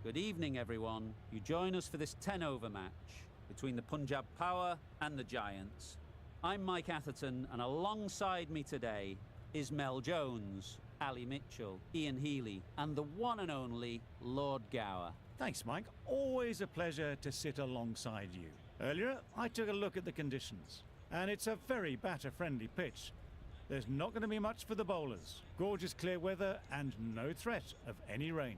Good evening, everyone. You join us for this 10-over match between the Punjab Power and the Giants. I'm Mike Atherton, and alongside me today is Mel Jones, Ali Mitchell, Ian Healy, and the one and only Lord Gower. Thanks, Mike. Always a pleasure to sit alongside you. Earlier, I took a look at the conditions, and it's a very batter-friendly pitch. There's not going to be much for the bowlers. Gorgeous clear weather and no threat of any rain.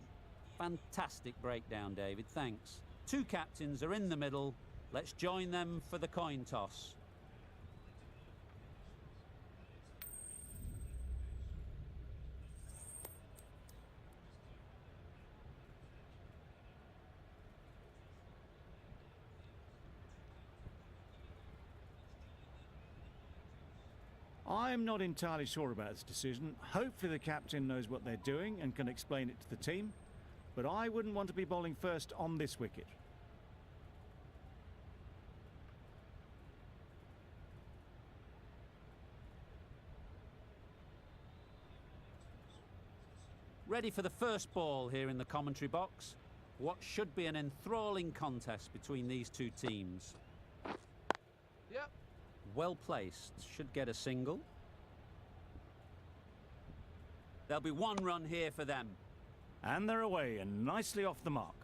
Fantastic breakdown, David, thanks. Two captains are in the middle. Let's join them for the coin toss. I'm not entirely sure about this decision. Hopefully the captain knows what they're doing and can explain it to the team. But I wouldn't want to be bowling first on this wicket. Ready for the first ball here in the commentary box. What should be an enthralling contest between these two teams. Yep. Well placed, should get a single. There'll be one run here for them. And they're away and nicely off the mark.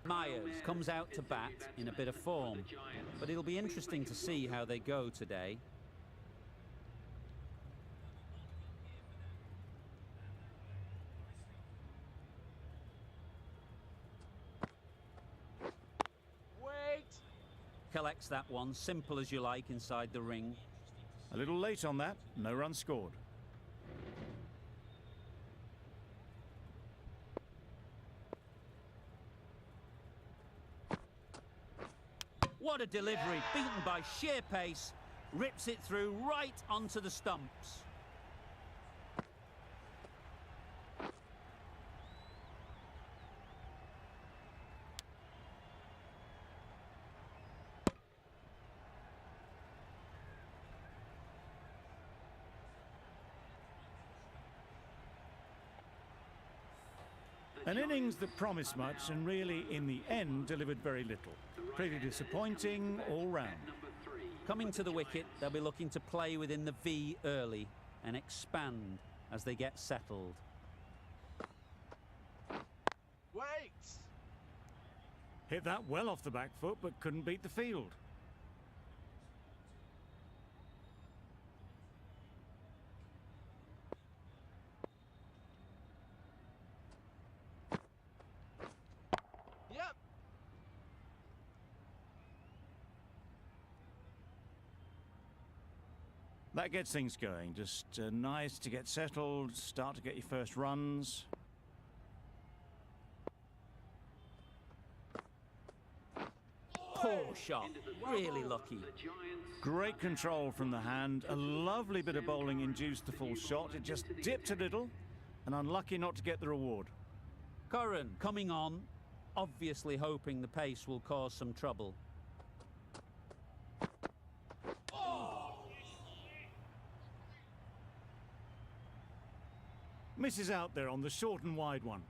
Myers comes out to bat in a bit of form, but it'll be interesting to see how they go today. Wait! Collects that one, simple as you like, inside the ring. A little late on that, no run scored. What a delivery, beaten by sheer pace, rips it through right onto the stumps. An innings that promised much and really, in the end, delivered very little. Pretty disappointing all round. Coming to the wicket, they'll be looking to play within the V early and expand as they get settled. Wait! Hit that well off the back foot, but couldn't beat the field. Yep. That gets things going. Just nice to get settled, start to get your first runs. Poor shot, really lucky. Great control from the hand. A lovely bit of bowling induced the full shot. It just dipped a little and unlucky not to get the reward. Curran coming on, obviously hoping the pace will cause some trouble. Misses out there on the short and wide one.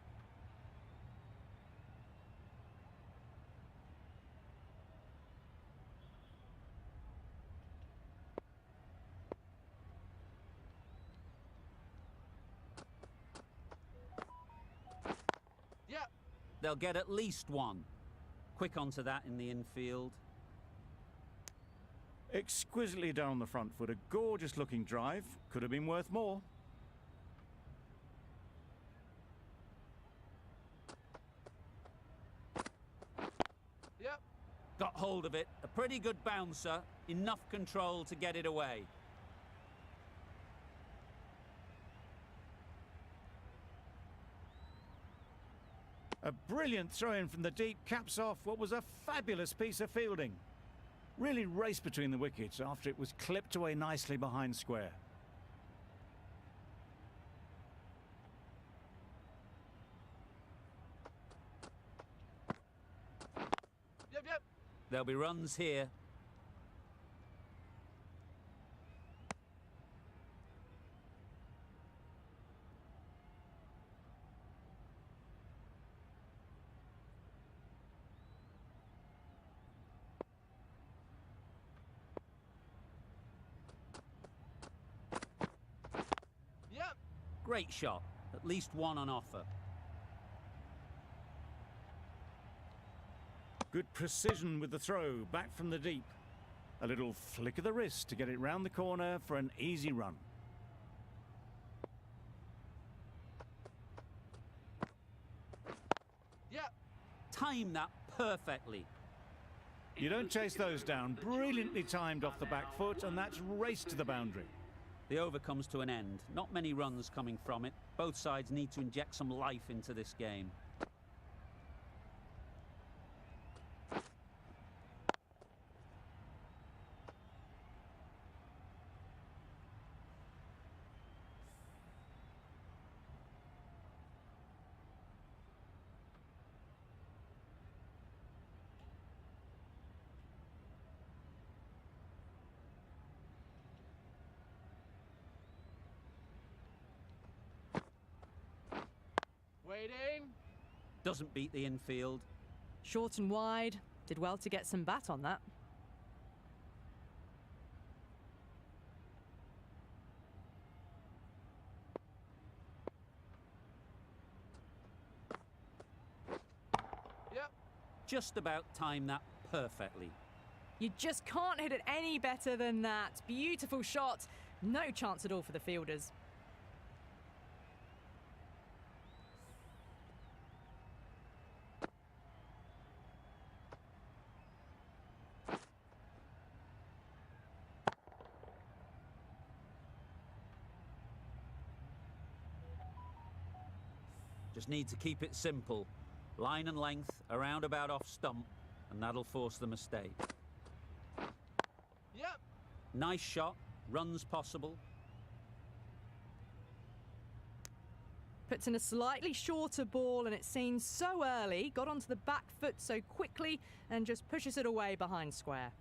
Yep. They'll get at least one. Quick onto that in the infield. Exquisitely done on the front foot. A gorgeous looking drive. Could have been worth more. Yep. Got hold of it. A pretty good bouncer. Enough control to get it away. A brilliant throw-in from the deep caps off what was a fabulous piece of fielding. Really raced between the wickets after it was clipped away nicely behind square. Yep. There'll be runs here. Great shot. At least one on offer. Good precision with the throw, back from the deep. A little flick of the wrist to get it round the corner for an easy run. Yep. Time that perfectly. You don't chase those down. Brilliantly timed off the back foot, and that's race to the boundary. The over comes to an end. Not many runs coming from it. Both sides need to inject some life into this game. Waiting. Doesn't beat the infield. Short and wide. Did well to get some bat on that. Yep. Just about timed that perfectly. You just can't hit it any better than that. Beautiful shot. No chance at all for the fielders. Just need to keep it simple. Line and length, around about off stump, and that'll force the mistake. Yep. Nice shot, runs possible. Puts in a slightly shorter ball, and it's seen so early. Got onto the back foot so quickly and just pushes it away behind square.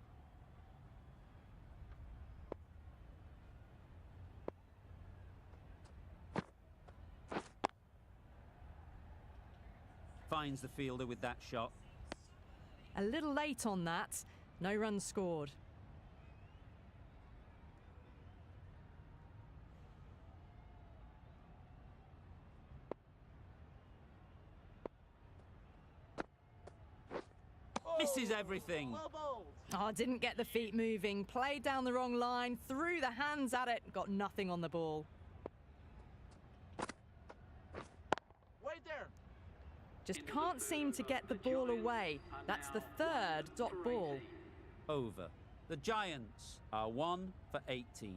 Finds the fielder with that shot. A little late on that. No runs scored. Misses everything. Well bowled. Oh, didn't get the feet moving. Played down the wrong line. Threw the hands at it. Got nothing on the ball. Wait there. Just can't seem to get the ball away. That's the third dot ball. Over. The Giants are 1 for 18.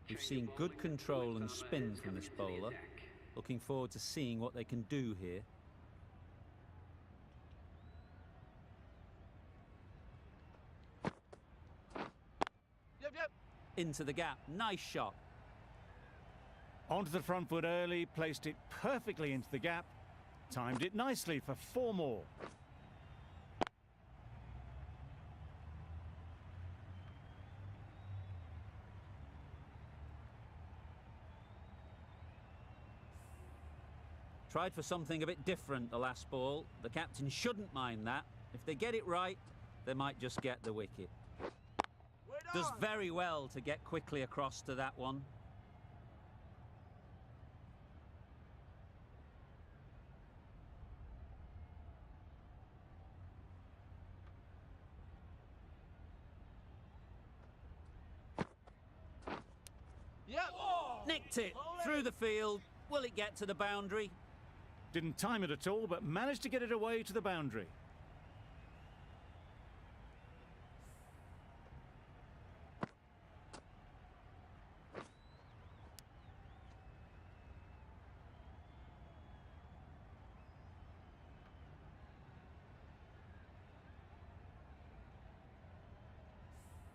We've seen good control and spin from this bowler. Looking forward to seeing what they can do here. Yep, yep. Into the gap. Nice shot. Onto the front foot early, placed it perfectly into the gap. Timed it nicely for 4 more. Tried for something a bit different the last ball. The captain shouldn't mind that. If they get it right, they might just get the wicket. Wait Does on. very well to get quickly across to that one. Yep. Nicked it through the field. Will it get to the boundary? Didn't time it at all, but managed to get it away to the boundary.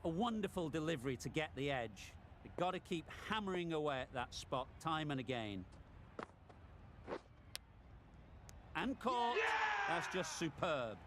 A wonderful delivery to get the edge. They've got to keep hammering away at that spot time and again. And caught. That's just superb.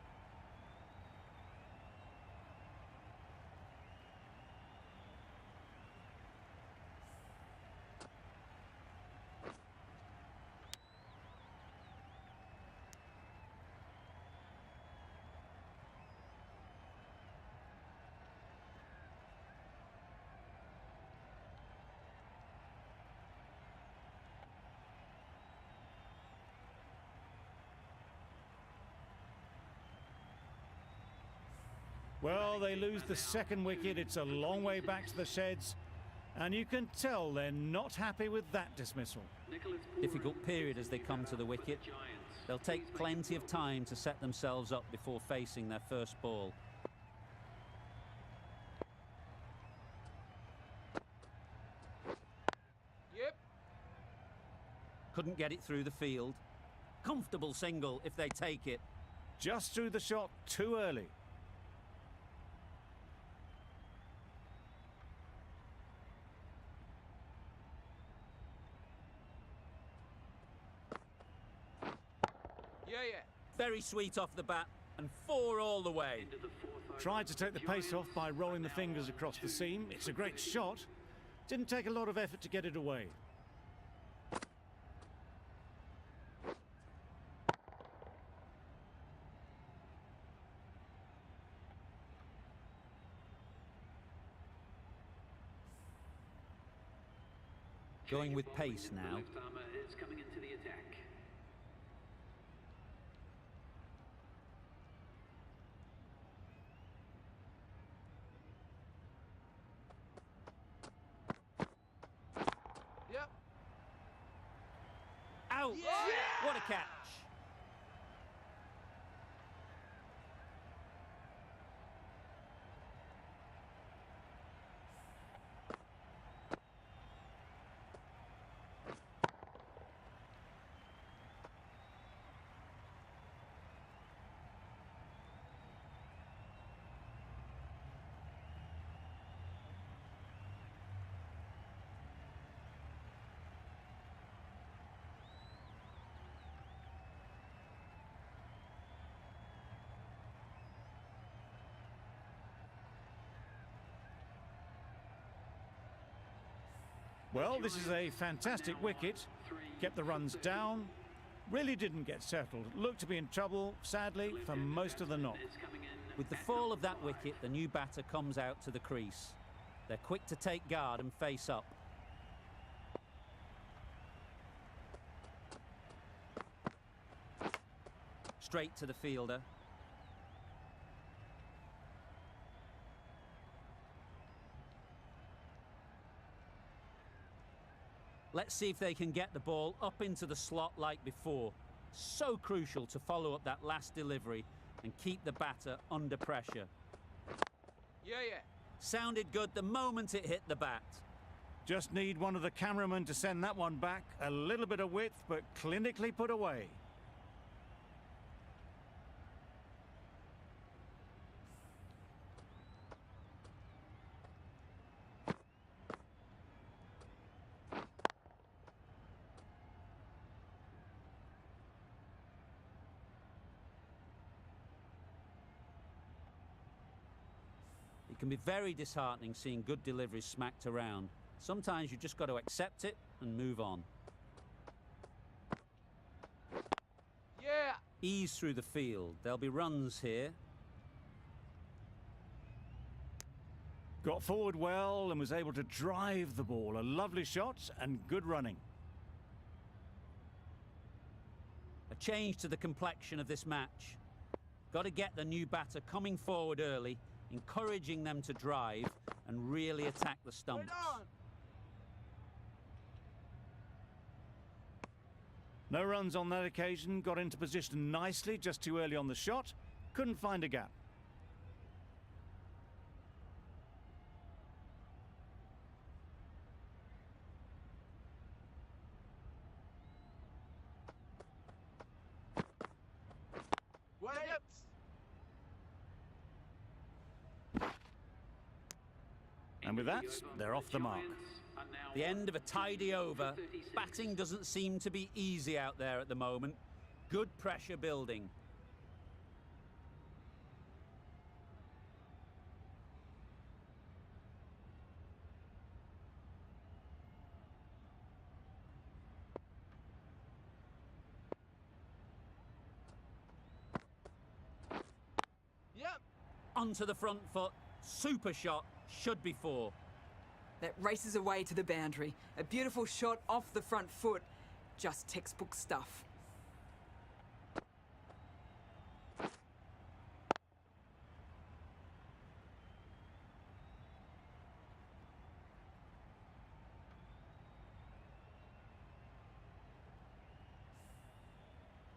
Well, they lose the second wicket. It's a long way back to the sheds. And you can tell they're not happy with that dismissal. Difficult period as they come to the wicket. They'll take plenty of time to set themselves up before facing their first ball. Yep. Couldn't get it through the field. Comfortable single if they take it. Just threw the shot too early. Yeah. Very sweet off the bat and 4 all the way. Tried to take the pace off by rolling the fingers across the seam. It's a great shot. Didn't take a lot of effort to get it away. Going with pace now. Yep. Out! Yeah! What a catch! Well, this is a fantastic wicket. Kept the runs down. Really didn't get settled. Looked to be in trouble, sadly, for most of the knock. With the fall of that wicket, the new batter comes out to the crease. They're quick to take guard and face up. Straight to the fielder. Let's see if they can get the ball up into the slot like before. So crucial to follow up that last delivery and keep the batter under pressure. Yeah. Sounded good the moment it hit the bat. Just need one of the cameramen to send that one back. A little bit of width, but clinically put away. It can be very disheartening seeing good deliveries smacked around. Sometimes you just got to accept it and move on. Yeah. Ease through the field. There'll be runs here. Got forward well and was able to drive the ball. A lovely shot and good running. A change to the complexion of this match. Got to get the new batter coming forward early, encouraging them to drive and really attack the stumps. Right on. No runs on that occasion. Got into position nicely, just too early on the shot. Couldn't find a gap. Well, yep. And with that, they're off the mark. The end of a tidy over. Batting doesn't seem to be easy out there at the moment. Good pressure building. Yep. Onto the front foot. Super shot. Should be 4. That races away to the boundary. A beautiful shot off the front foot. Just textbook stuff.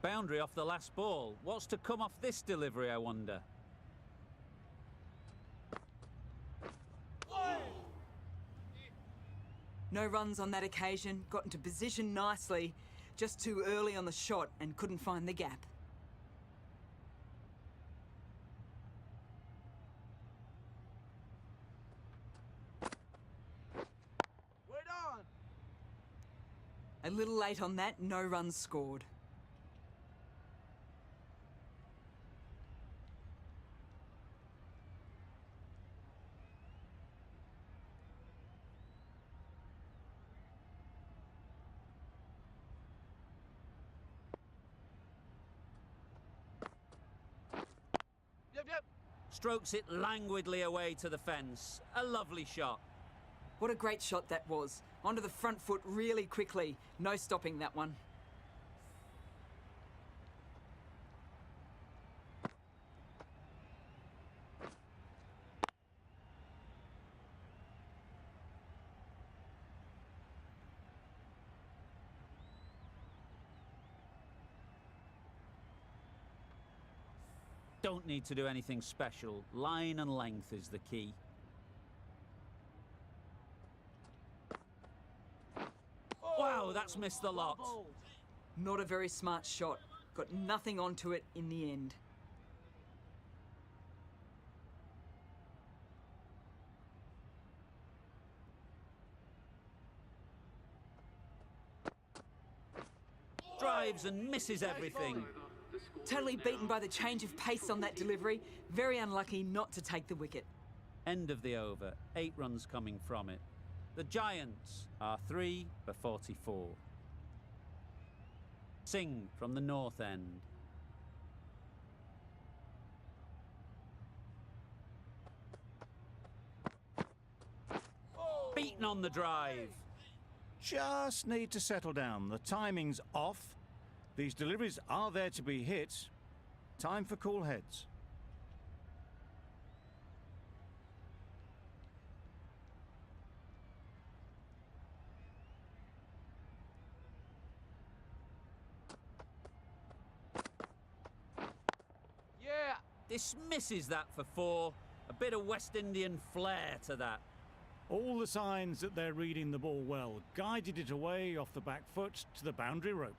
Boundary off the last ball. What's to come off this delivery, I wonder? No runs on that occasion, got into position nicely, just too early on the shot and couldn't find the gap. Wait on. A little late on that, no runs scored. Yep. Strokes it languidly away to the fence. A lovely shot. What a great shot that was. Onto the front foot really quickly. No stopping that one. Don't need to do anything special. Line and length is the key. Wow, that's missed the lot. Not a very smart shot. Got nothing onto it in the end. Drives and misses everything. Totally beaten by the change of pace on that delivery. Very unlucky not to take the wicket. End of the over. 8 runs coming from it. The Giants are 3 for 44. Singh from the north end. Beaten on the drive. Just need to settle down. The timing's off. These deliveries are there to be hit. Time for cool heads. Yeah. Dismisses that for 4. A bit of West Indian flair to that. All the signs that they're reading the ball well. Guided it away off the back foot to the boundary rope.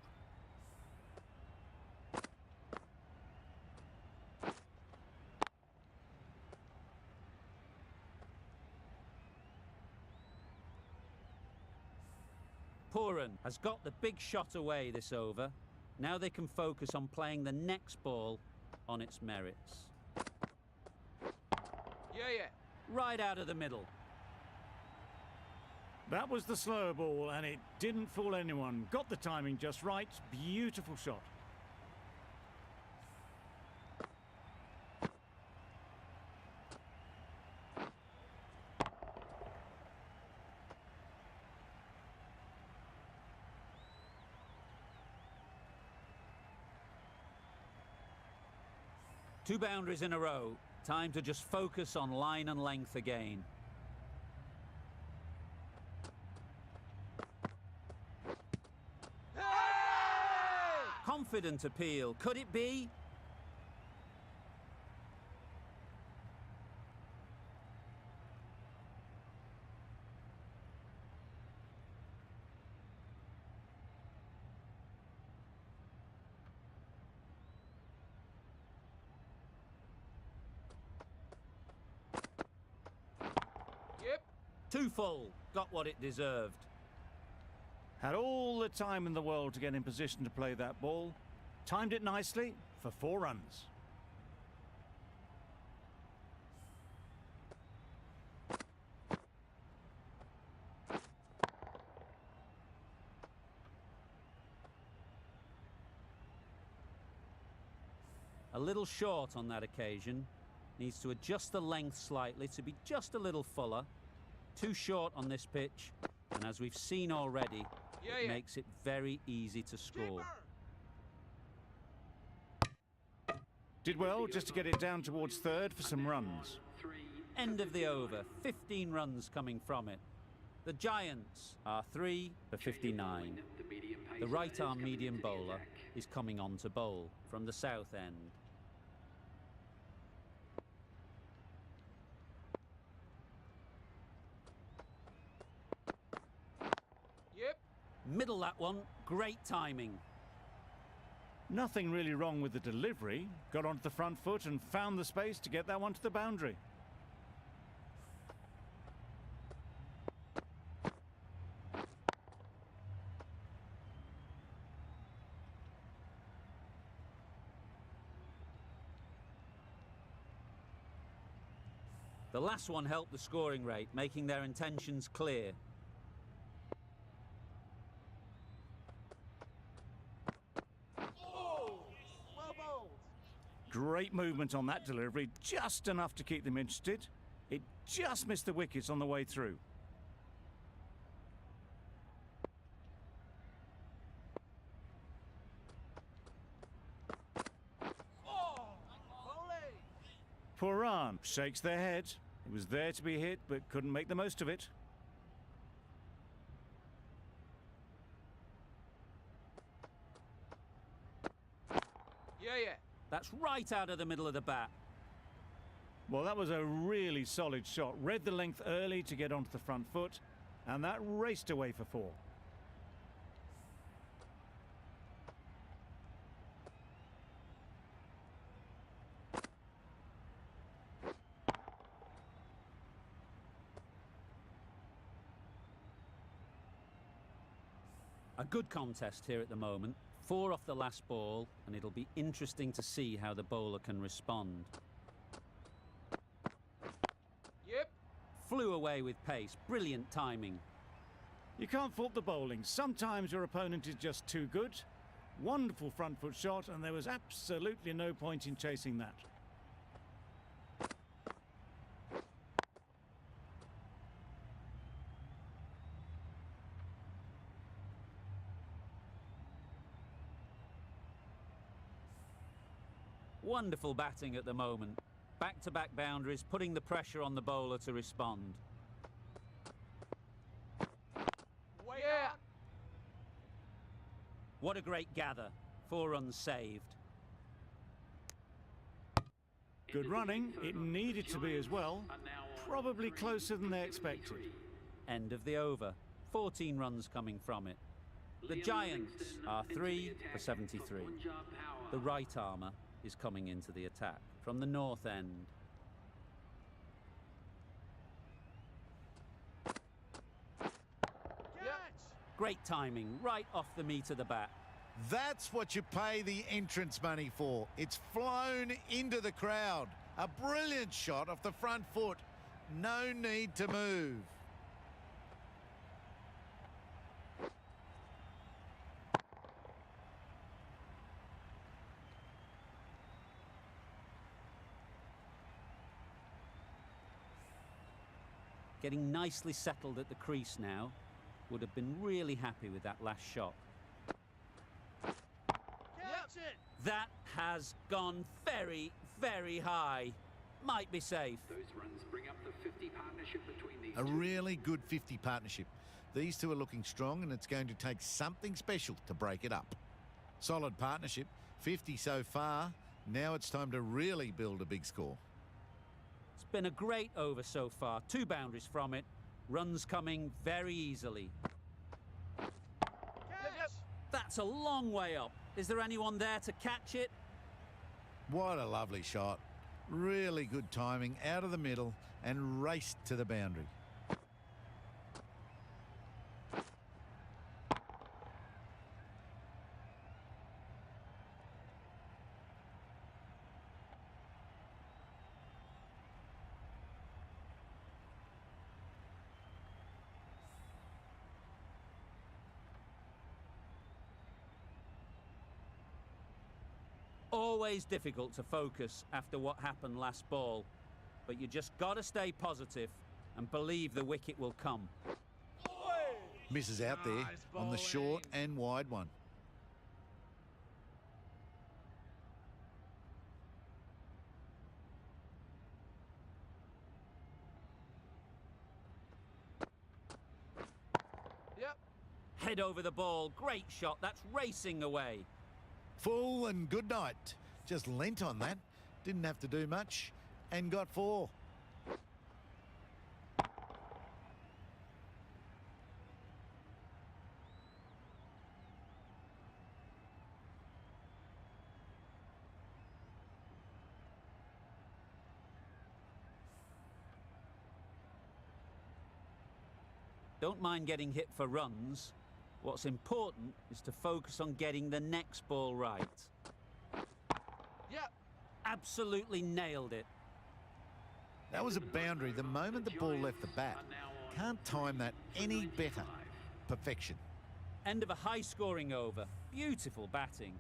Puran has got the big shot away this over. Now they can focus on playing the next ball on its merits. Yeah. Right out of the middle. That was the slower ball, and it didn't fool anyone. Got the timing just right. Beautiful shot. Two boundaries in a row. Time to just focus on line and length again. Confident appeal. Could it be? Yep. Too full. Got what it deserved. Had all the time in the world to get in position to play that ball. Timed it nicely for 4 runs. A little short on that occasion. Needs to adjust the length slightly to be just a little fuller. Too short on this pitch. And as we've seen already, it makes it very easy to score. Did well just to get it down towards third for some runs. End of the over. 15 runs coming from it. The Giants are 3 for 59. The medium The right-arm medium bowler is coming on to bowl from the south end. Yep. Middle that one, great timing. Nothing really wrong with the delivery. Got onto the front foot and found the space to get that one to the boundary. The last one helped the scoring rate, making their intentions clear. Oh, well bowled. Great movement on that delivery, just enough to keep them interested. It just missed the wickets on the way through. Bowling. Puran shakes their head. It was there to be hit, but couldn't make the most of it. Yeah. That's right out of the middle of the bat. Well, that was a really solid shot. Read the length early to get onto the front foot, and that raced away for 4. A good contest here at the moment. 4 off the last ball, and it'll be interesting to see how the bowler can respond. Yep. Flew away with pace, brilliant timing. You can't fault the bowling. Sometimes your opponent is just too good. Wonderful front foot shot, and there was absolutely no point in chasing that. Wonderful batting at the moment. Back-to-back boundaries, putting the pressure on the bowler to respond. Yeah. What a great gather. 4 runs saved. Good running. It needed to be as well. Probably closer than they expected. End of the over. 14 runs coming from it. The Giants are 3 for 73. The right armour is coming into the attack from the north end. Great timing, right off the meat of the bat. That's what you pay the entrance money for. It's flown into the crowd. A brilliant shot off the front foot. No need to move. Getting nicely settled at the crease now. Would have been really happy with that last shot. Catch it. That has gone very, very high. Might be safe. Those runs bring up the 50 partnership between these A two. really good 50 partnership. These two are looking strong, and it's going to take something special to break it up. Solid partnership, 50 so far. Now it's time to really build a big score. It's been a great over so far. 2 boundaries from it. Runs coming very easily. Catch. That's a long way up. Is there anyone there to catch it? What a lovely shot. Really good timing, out of the middle and raced to the boundary. Always difficult to focus after what happened last ball, but you just got to stay positive and believe the wicket will come. Misses out there Nice on the short bowling. and wide one. Yep. Head over the ball. Great shot. That's racing away. Full and good night. Just lent on that. Didn't have to do much and got 4. Don't mind getting hit for runs. What's important is to focus on getting the next ball right. Yep. Absolutely nailed it. That was a boundary the moment the ball left the bat. Can't time that any better. Perfection. End of a high-scoring over. Beautiful batting.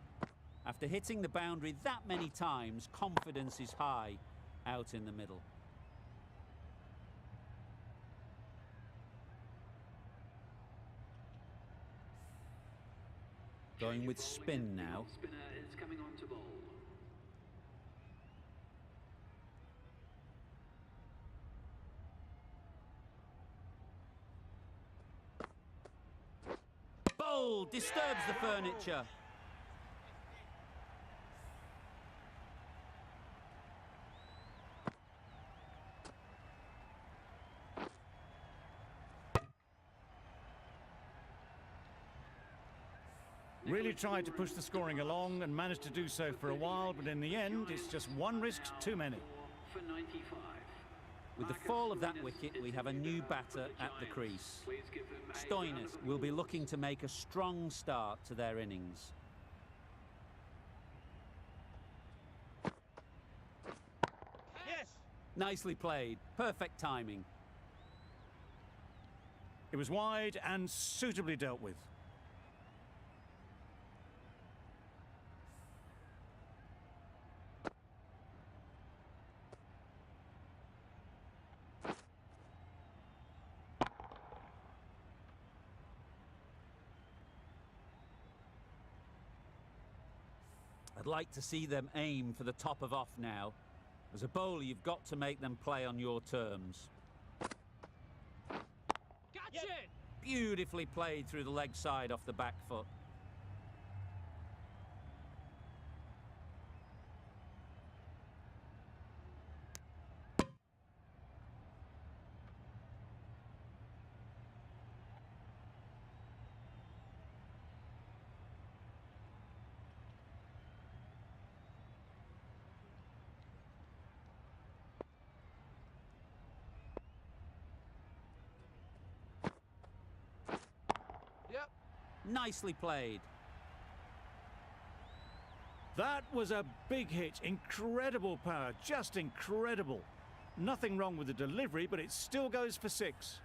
After hitting the boundary that many times, confidence is high out in the middle. Going with spin now. Spinner is coming on to bowl. Bowl disturbs the furniture. Really tried to push the scoring along and managed to do so for a while, but in the end, it's just one risk too many. For 95. With the fall of that wicket, we have a new batter at the crease. Please give them a Stoinis will be looking to make a strong start to their innings. Yes. Nicely played. Perfect timing. It was wide and suitably dealt with. I'd like to see them aim for the top of off now. As a bowler, you've got to make them play on your terms. Catch it. Beautifully played through the leg side off the back foot. Yep. Nicely played. That was a big hit. Incredible power. Just incredible. Nothing wrong with the delivery, but it still goes for 6.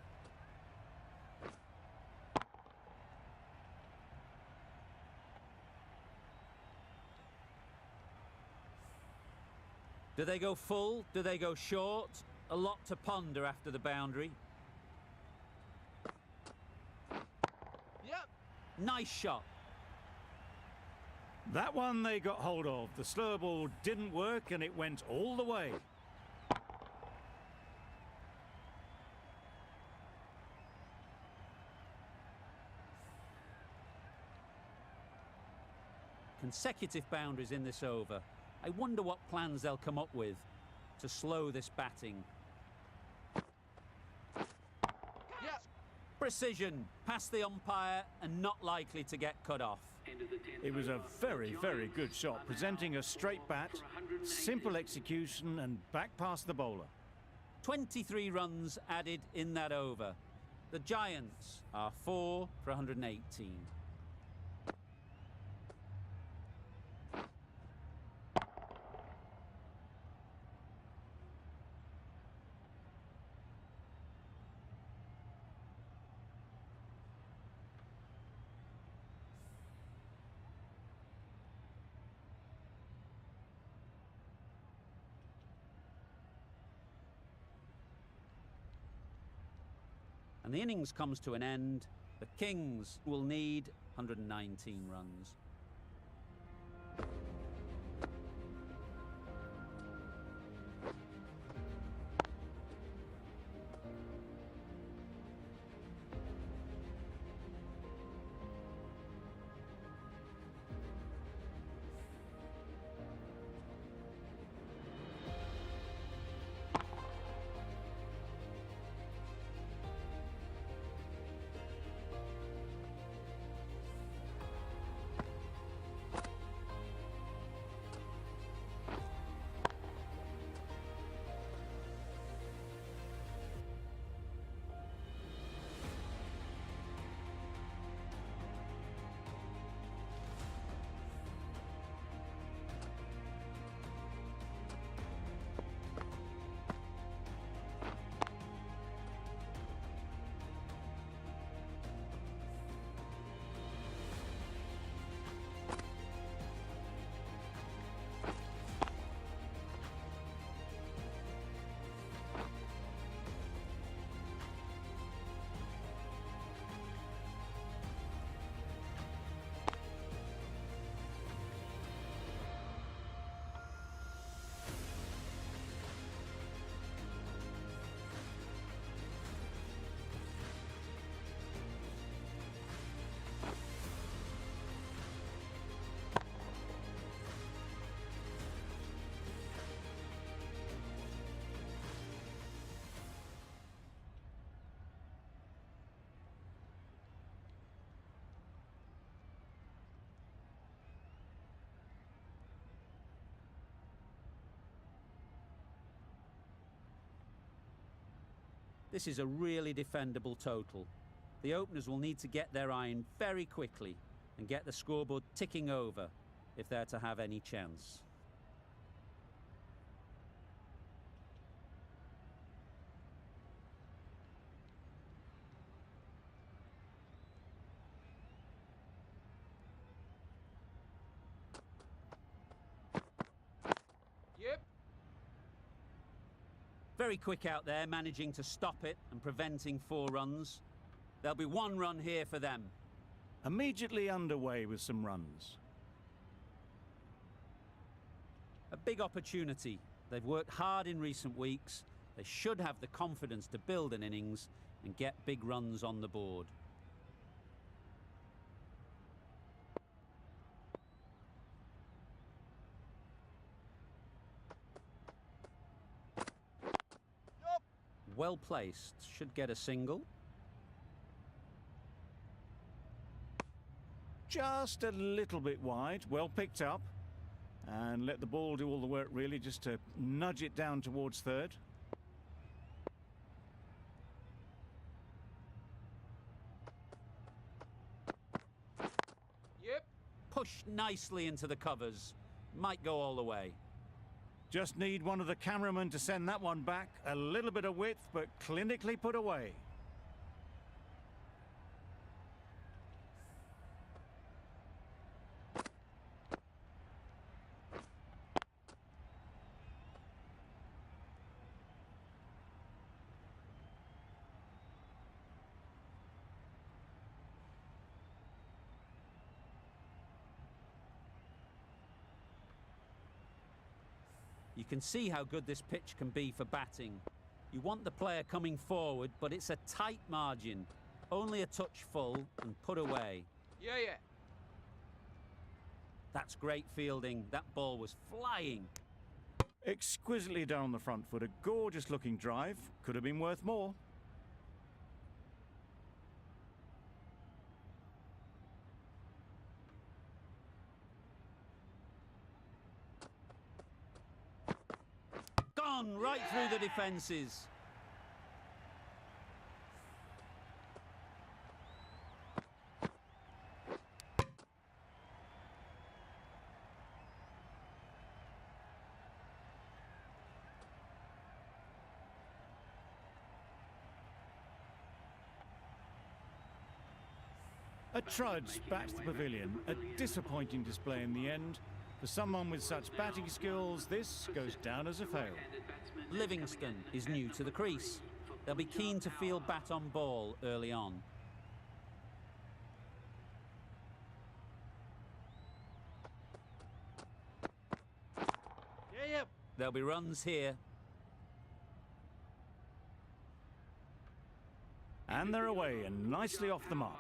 Do they go full? Do they go short? A lot to ponder after the boundary. Yep. Nice shot. That one they got hold of. The slower ball didn't work and it went all the way. Consecutive boundaries in this over. I wonder what plans they'll come up with to slow this batting. Yep. Precision, past the umpire and not likely to get cut off. End of the 10th It was a over. very, The very Giants good shot, are presenting now a straight on bat, for 180. simple execution and back past the bowler. 23 runs added in that over. The Giants are 4 for 118. And the innings comes to an end. The Kings will need 119 runs. This is a really defendable total. The openers will need to get their iron very quickly and get the scoreboard ticking over if they're to have any chance. Yep. Very quick out there, managing to stop it and preventing 4 runs. There'll be 1 run here for them. Immediately underway with some runs. A big opportunity. They've worked hard in recent weeks. They should have the confidence to build an innings and get big runs on the board. Yup. Well placed. Should get a single. Just a little bit wide, well picked up. And let the ball do all the work really, just to nudge it down towards third. Yep. Pushed nicely into the covers. Might go all the way. Just need one of the cameramen to send that one back. A little bit of width, but clinically put away. You can see how good this pitch can be for batting. You want the player coming forward, but it's a tight margin. Only a touch full and put away. Yeah. That's great fielding. That ball was flying. Exquisitely done on the front foot. A gorgeous looking drive. Could have been worth more. Gone right through the defences. A trudge back to the pavilion. A disappointing display in the end. For someone with such batting skills, this goes down as a fail. Livingston is new to the crease. They'll be keen to field bat on ball early on. Yeah. There'll be runs here. And they're away and nicely off the mark.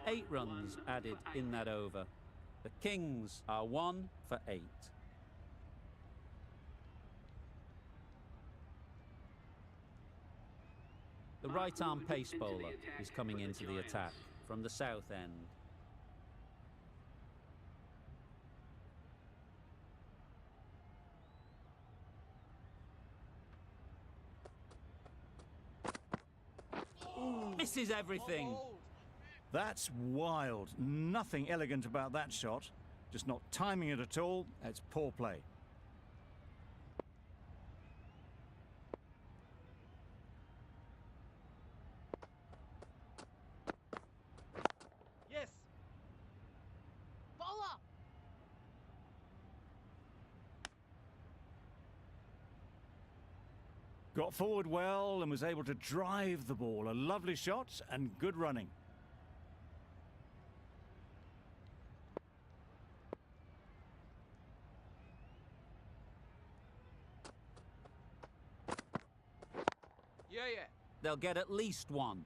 8 runs added in that over. The Kings are 1 for 8. The right-arm pace bowler is coming into the attack from the south end. Misses everything. Oh. That's wild. Nothing elegant about that shot. Just not timing it at all. It's poor play. Yes. Bowler. Got forward well and was able to drive the ball. A lovely shot and good running. Yeah. They'll get at least 1.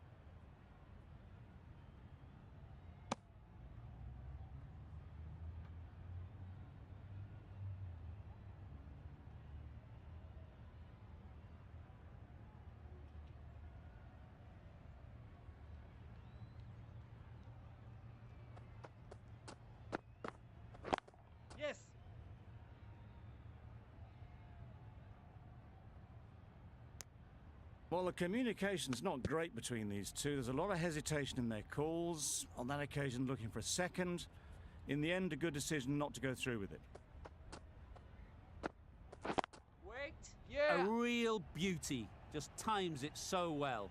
Yes. Well, the communication's not great between these two. There's a lot of hesitation in their calls, on that occasion looking for a second. In the end, a good decision not to go through with it. Wait. A Yeah. real beauty. Just times it so well.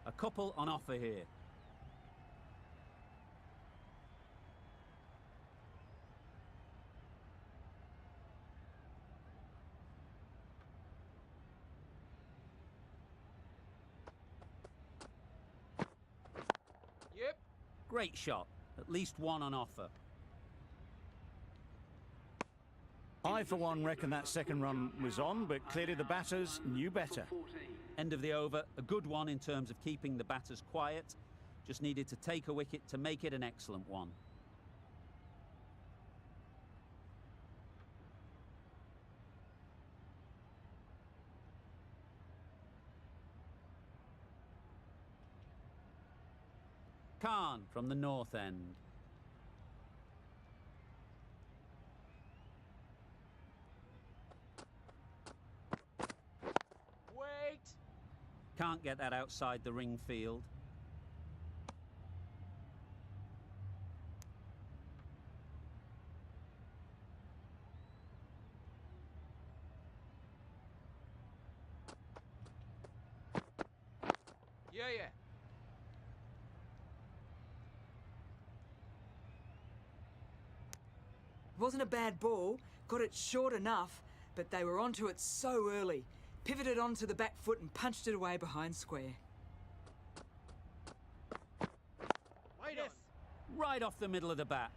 A couple on offer here. Yep. Great shot. At least one on offer. I, for one, reckon that second run was on, but clearly the batters knew better. 14. End of the over. A good one in terms of keeping the batters quiet. Just needed to take a wicket to make it an excellent one. Khan from the north end. Wait. Can't get that outside the ring field. Yeah, yeah. Wasn't a bad ball, got it short enough, but they were onto it so early. Pivoted onto the back foot and punched it away behind square. Wait on. Right off the middle of the bat.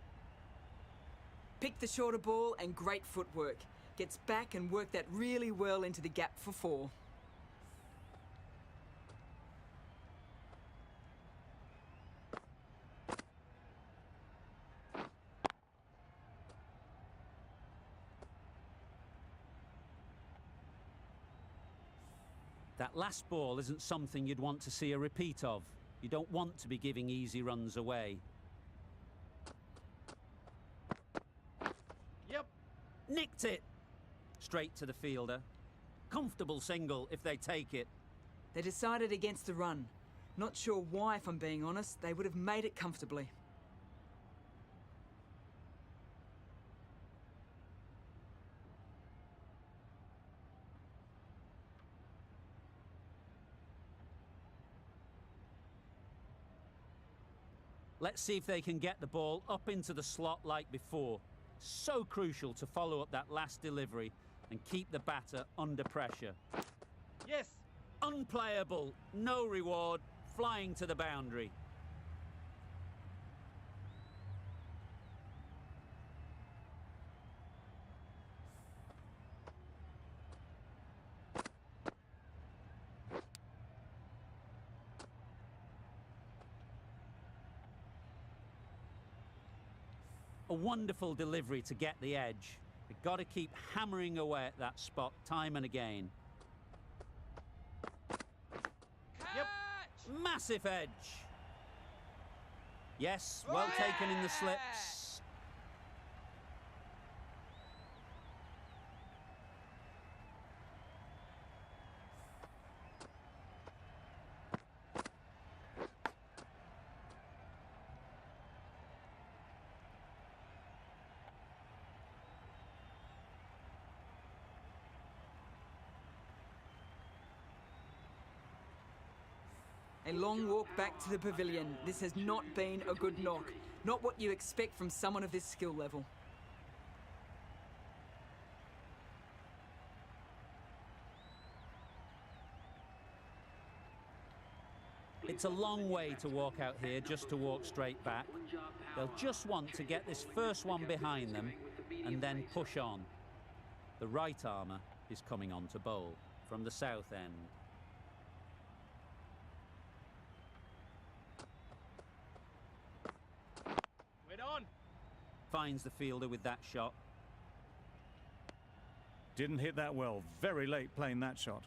Picked the shorter ball and great footwork. Gets back and worked that really well into the gap for 4. That last ball isn't something you'd want to see a repeat of. You don't want to be giving easy runs away. Yep. Nicked it! Straight to the fielder. Comfortable single if they take it. They decided against the run. Not sure why, if I'm being honest. They would have made it comfortably. Let's see if they can get the ball up into the slot like before. So crucial to follow up that last delivery and keep the batter under pressure. Yes. Unplayable, no reward, flying to the boundary. A wonderful delivery to get the edge. They've got to keep hammering away at that spot time and again. Yep. Massive edge. Yes, well taken in the slips. A long walk back to the pavilion. This has not been a good knock. Not what you expect from someone of this skill level. It's a long way to walk out here just to walk straight back. They'll just want to get this first one behind them and then push on. The right armour is coming on to bowl from the south end. Wait on. Finds the fielder with that shot. Didn't hit that well. Very late playing that shot.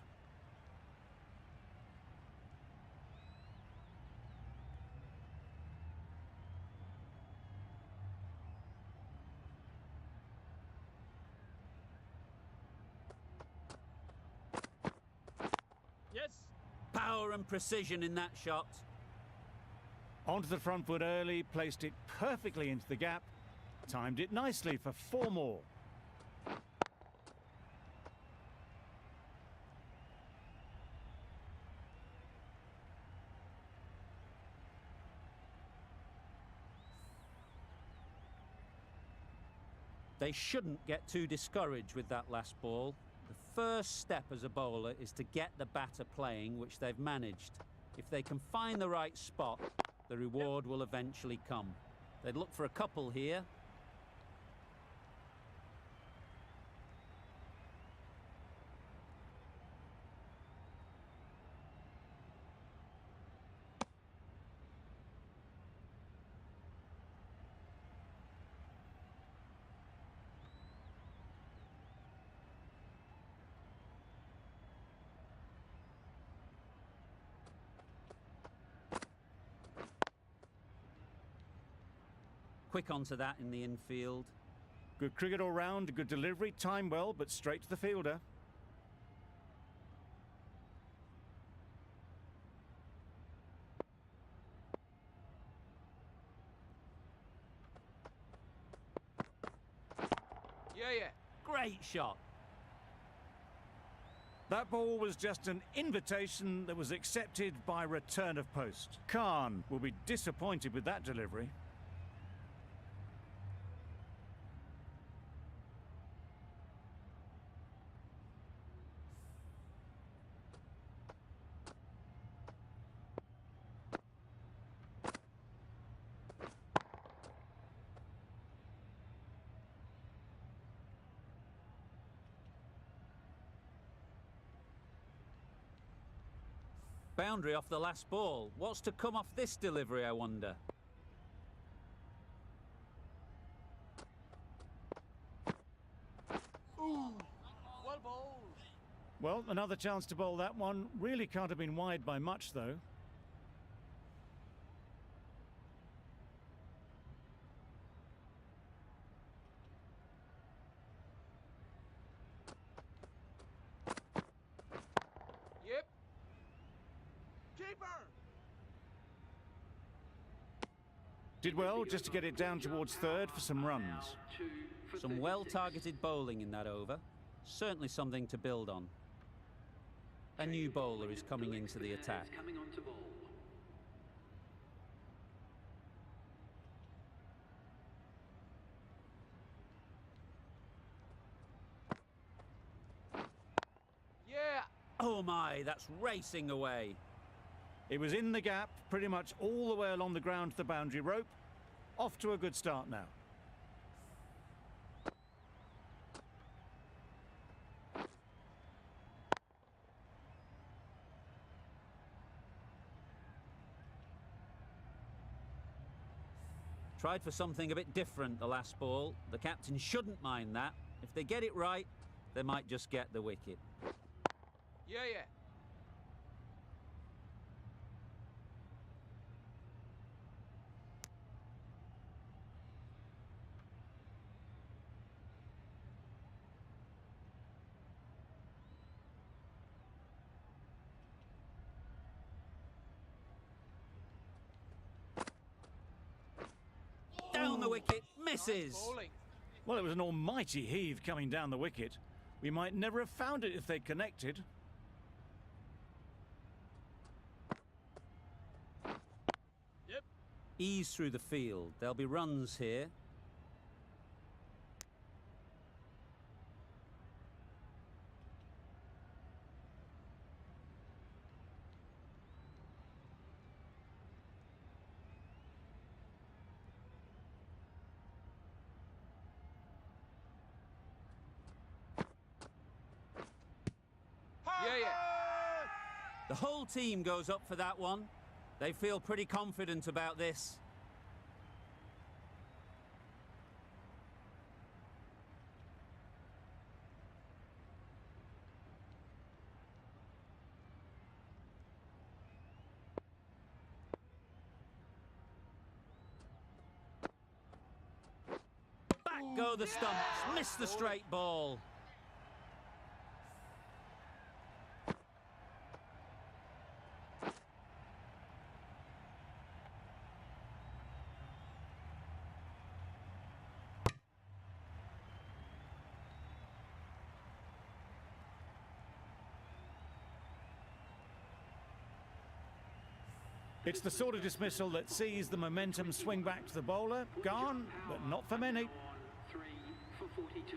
power and precision in that shot. Onto the front foot early, placed it perfectly into the gap, timed it nicely for 4 more. They shouldn't get too discouraged with that last ball. The first step as a bowler is to get the batter playing, which they've managed. If they can find the right spot, the reward will eventually come. They'd look for a couple here. Quick onto that in the infield. Good cricket all round, good delivery, timed well, but straight to the fielder. Yeah. Great shot. That ball was just an invitation that was accepted by return of post. Khan will be disappointed with that delivery. Boundary off the last ball. What's to come off this delivery, I wonder? Ooh, well bowled. Well, another chance to bowl that one. Really can't have been wide by much, though. Yep. Keeper. Did well just to get it down towards third for some runs. Some well-targeted bowling in that over. Certainly something to build on. A new bowler is coming into the attack. Coming on to bowl. Yeah. Oh my, that's racing away. It was in the gap, pretty much all the way along the ground to the boundary rope. Off to a good start now. Tried for something a bit different the last ball. The captain shouldn't mind that. If they get it right, they might just get the wicket. Yeah. Down the wicket, misses. Bowling. Well, it was an almighty heave coming down the wicket. We might never have found it if they'd connected. Yep. Ease through the field. There'll be runs here. Yeah. The whole team goes up for that one. They feel pretty confident about this. Back go the stumps. Missed the straight ball. It's the sort of dismissal that sees the momentum swing back to the bowler. Gone, but not for many. On 3 for 42.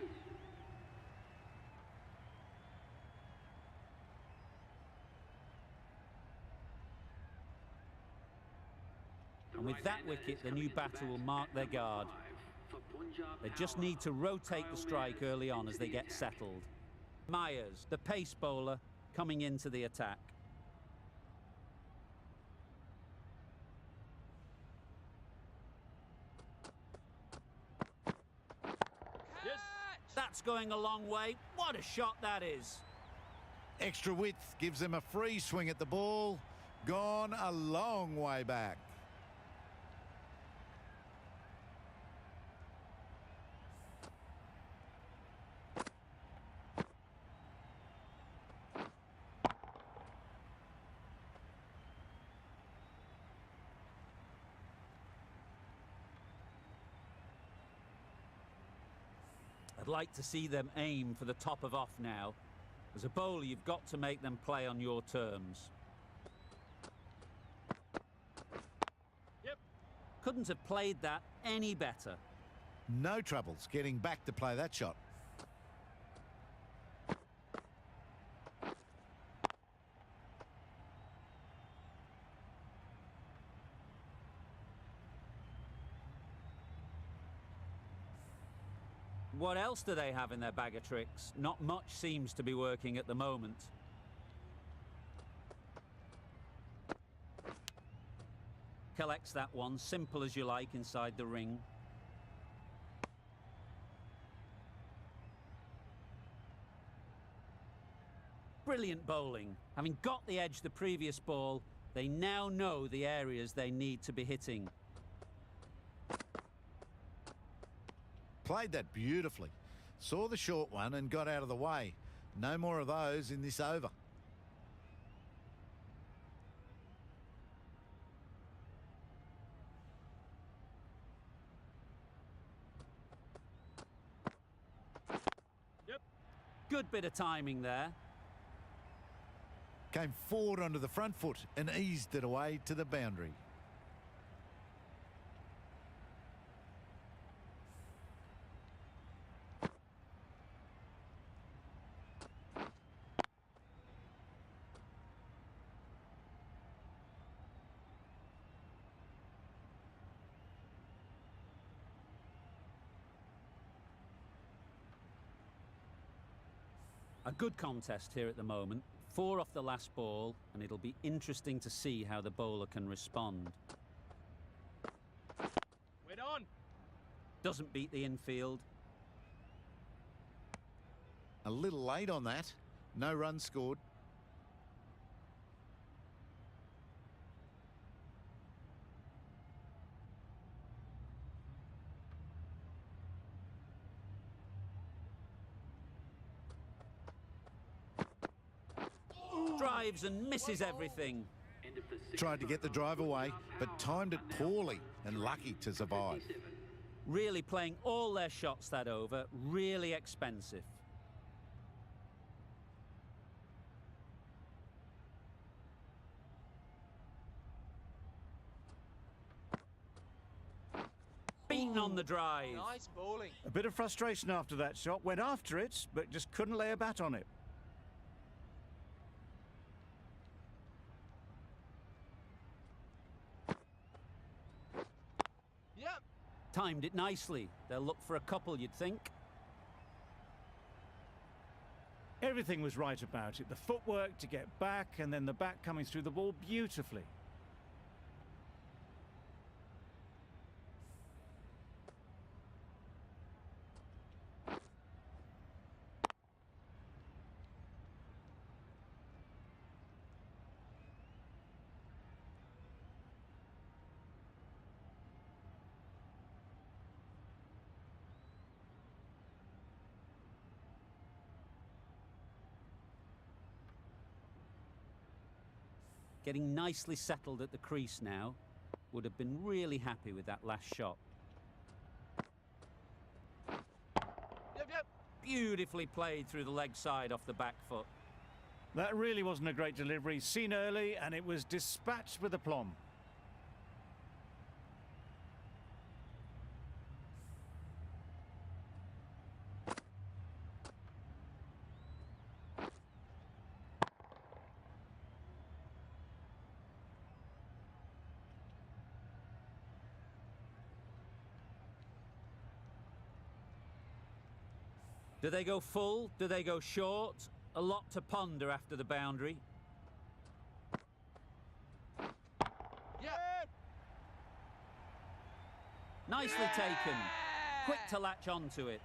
And with that wicket, the new batter will mark their guard. They just need to rotate the strike early on as they get settled. Myers, the pace bowler, coming into the attack. That's going a long way. What a shot that is. Extra width gives them a free swing at the ball. Gone a long way back. I'd like to see them aim for the top of off now. As a bowler, you've got to make them play on your terms. Yep. Couldn't have played that any better. No troubles getting back to play that shot. What else do they have in their bag of tricks? Not much seems to be working at the moment. Collects that one, simple as you like, inside the ring. Brilliant bowling. Having got the edge the previous ball, they now know the areas they need to be hitting. Played that beautifully. Saw the short one and got out of the way. No more of those in this over. Yep. Good bit of timing there. Came forward onto the front foot and eased it away to the boundary. A good contest here at the moment. 4 off the last ball, and it'll be interesting to see how the bowler can respond. We're on. Doesn't beat the infield. A little late on that. No runs scored. Drives and misses everything. End of the 6th Tried to get the drive away, but timed it poorly and lucky to survive. 57. Really playing all their shots that over. Really expensive. Beaten on the drive. Nice bowling. A bit of frustration after that shot. Went after it, but just couldn't lay a bat on it. Yep. Timed it nicely. They'll look for a couple, you'd think. Everything was right about it. The footwork to get back, and then the bat coming through the ball beautifully. Getting nicely settled at the crease now. Would have been really happy with that last shot. Yep. Beautifully played through the leg side off the back foot. That really wasn't a great delivery. Seen early, and it was dispatched with aplomb. Do they go full? Do they go short? A lot to ponder after the boundary. Yep. Nicely taken. Quick to latch onto it.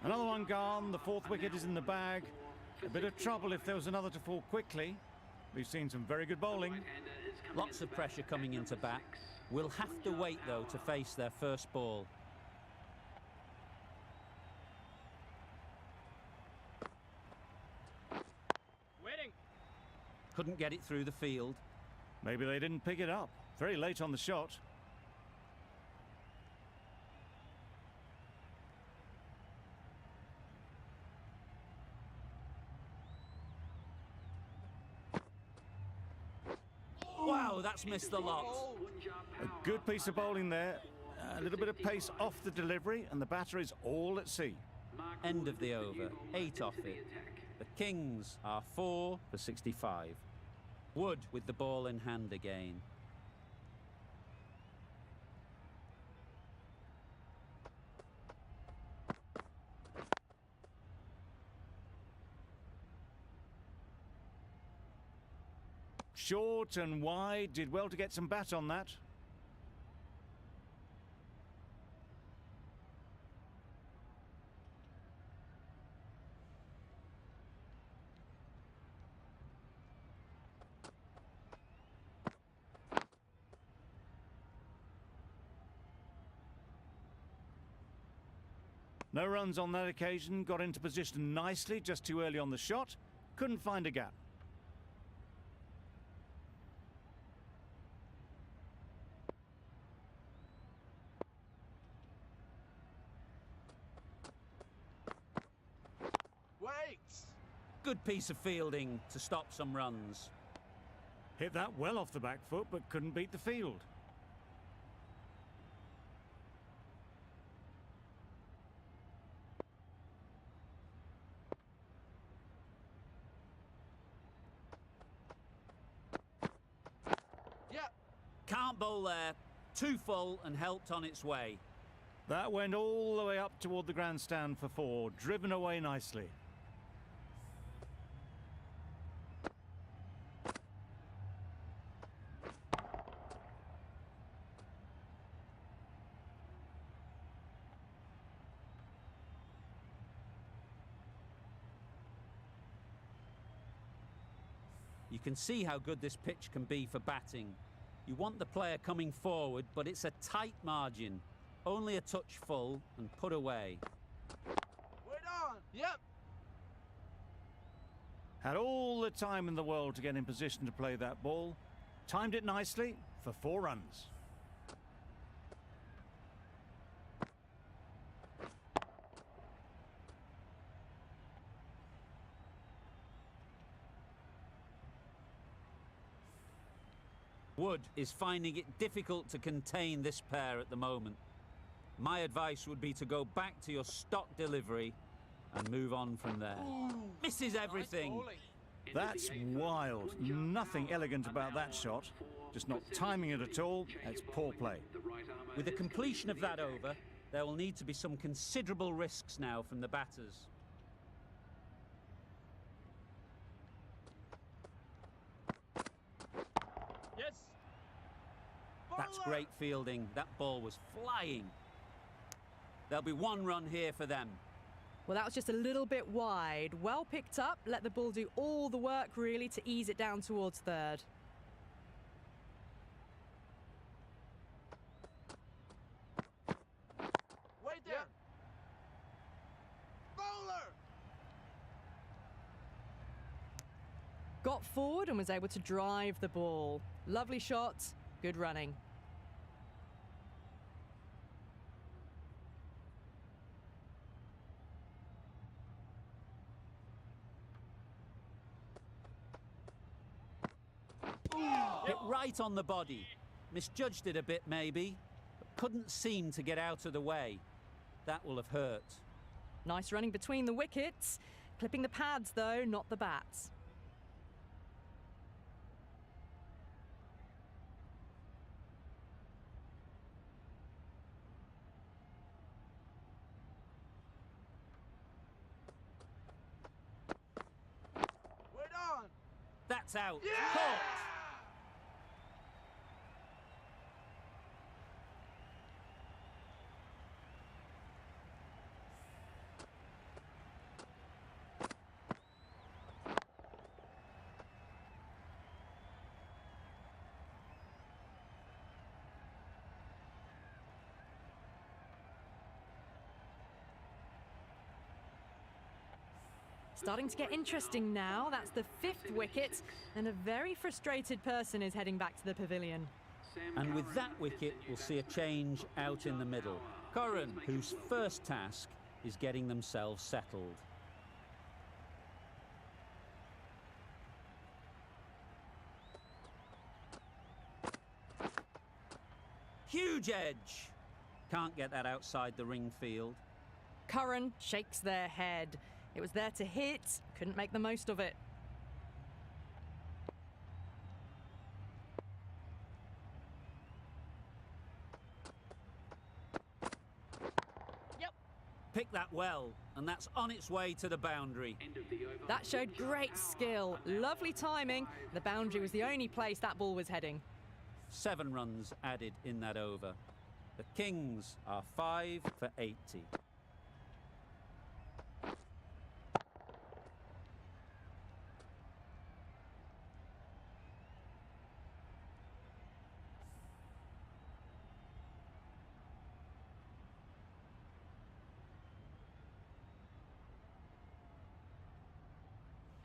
Another one gone. The fourth wicket is in the bag. A bit of trouble if there was another to fall quickly. We've seen some very good bowling. Lots of pressure coming into bat. We'll have to wait, though, to face their first ball. Waiting. Couldn't get it through the field. Maybe they didn't pick it up. Very late on the shot. Wow, that's missed the lot. A good piece of bowling there. A little bit of pace off the delivery, and the batter is all at sea. End of the over. 8 off it. The Kings are 4 for 65. Wood with the ball in hand again. Short and wide, did well to get some bat on that. No runs on that occasion, got into position nicely, just too early on the shot, couldn't find a gap. Wait. Good piece of fielding to stop some runs. Hit that well off the back foot, but couldn't beat the field. Yep. Can't bowl there. Too full and helped on its way. That went all the way up toward the grandstand for 4, driven away nicely. You can see how good this pitch can be for batting. You want the player coming forward, but it's a tight margin. Only a touch full and put away. Wait on. Yep. Had all the time in the world to get in position to play that ball. Timed it nicely for 4 runs. Wood is finding it difficult to contain this pair at the moment. My advice would be to go back to your stock delivery and move on from there. Misses everything. Nice bowling. That's wild. Nothing elegant about that shot. Just not timing it at all. It's poor play. With the completion of that over, there will need to be some considerable risks now from the batters. Yes. That's Bowler. great fielding. That ball was flying. There'll be 1 run here for them. Well, that was just a little bit wide. Well picked up. Let the ball do all the work, really, to ease it down towards third. Wait there. Yep. Bowler. got forward and was able to drive the ball. Lovely shot, good running. Hit right on the body. Misjudged it a bit maybe, but couldn't seem to get out of the way. That will have hurt. Nice running between the wickets. Clipping the pads though, not the bats. Wait on. That's out. Yeah! Caught. Starting to get interesting now. That's the 5th wicket, and a very frustrated person is heading back to the pavilion. And with that wicket, we'll see a change out in the middle. Curran, whose first task is getting themselves settled. Huge edge. Can't get that outside the ring field. Curran shakes their head. It was there to hit, couldn't make the most of it. Picked that well, and that's on its way to the boundary. That showed great skill, lovely timing. The boundary was the only place that ball was heading. 7 runs added in that over. The Kings are 5 for 80.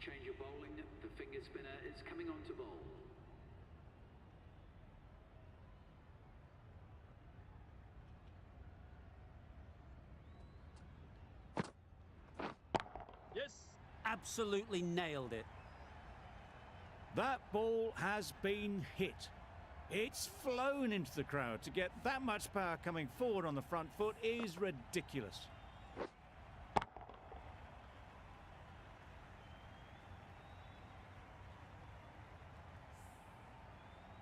Change of bowling. The finger spinner is coming on to bowl. Yes. Absolutely nailed it. That ball has been hit. It's flown into the crowd. To get that much power coming forward on the front foot is ridiculous.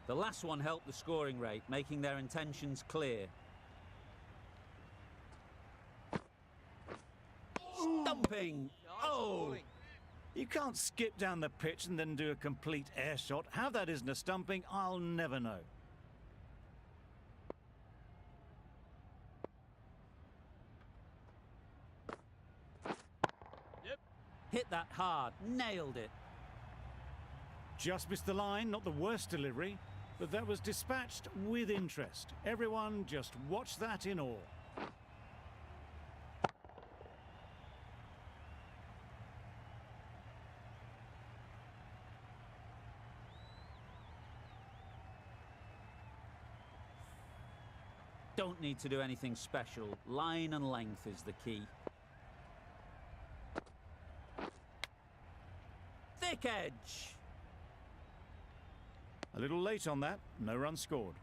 The last one helped the scoring rate, making their intentions clear. Stumping! Oh! You can't skip down the pitch and then do a complete air shot. How that isn't a stumping, I'll never know. Yep. Hit that hard, nailed it. Just missed the line, not the worst delivery, but that was dispatched with interest. Everyone just watch that in awe. Don't need to do anything special. Line and length is the key. Thick edge. A little late on that, no run scored.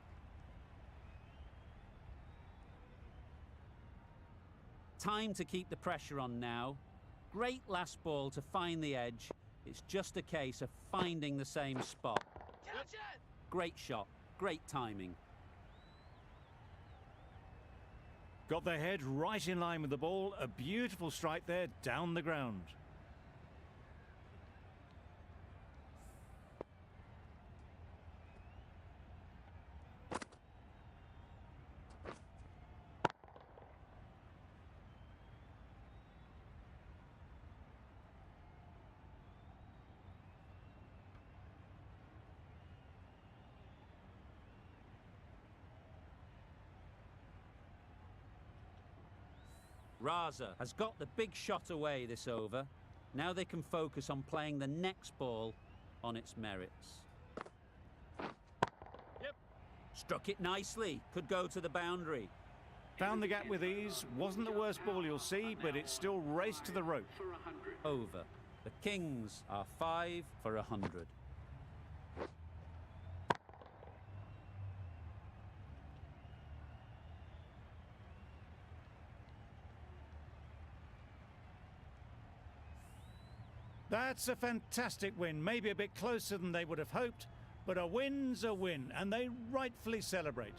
Time to keep the pressure on now. Great last ball to find the edge. It's just a case of finding the same spot. Catch it! Great shot, great timing. Got their head right in line with the ball. A beautiful strike there down the ground. Raza has got the big shot away this over. Now they can focus on playing the next ball on its merits. Yep. Struck it nicely. Could go to the boundary. Found the gap with ease. Wasn't the worst ball you'll see, but it still raced to the rope. For 100. Over. The Kings are 5 for 100. That's a fantastic win. Maybe a bit closer than they would have hoped, but a win's a win, and they rightfully celebrate.